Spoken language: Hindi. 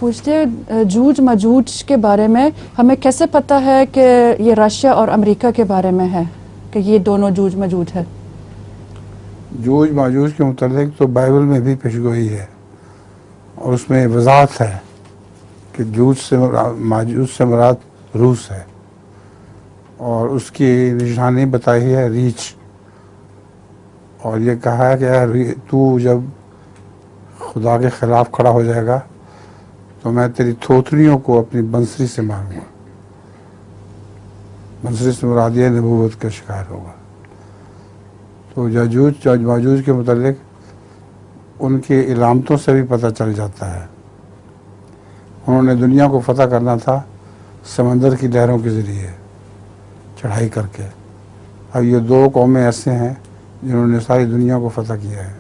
पूछते हैं जूझ मजूझ के बारे में। हमें कैसे पता है कि ये रशिया और अमेरिका के बारे में है कि ये दोनों जूझ मजूझ है? जूझ माजूझ के मुतालिक तो बाइबल में भी पेशगोई है और उसमें वजाहत है कि जूझ से माजूझ से मुराद रूस है और उसकी निशानी बताई है रीछ। और ये कहा है कि यार तू जब खुदा के खिलाफ खड़ा हो जाएगा तो मैं तेरी थोथनियों को अपनी बंसरी से मारूंगा। बंसरी से मुराद ये नबूवत का शिकार होगा। तो यजूज माजूज के मुतालिक उनकी इलामतों से भी पता चल जाता है। उन्होंने दुनिया को फतह करना था समंदर की लहरों के ज़रिए चढ़ाई करके। अब ये दो कौमें ऐसे हैं जिन्होंने सारी दुनिया को फतह किया है।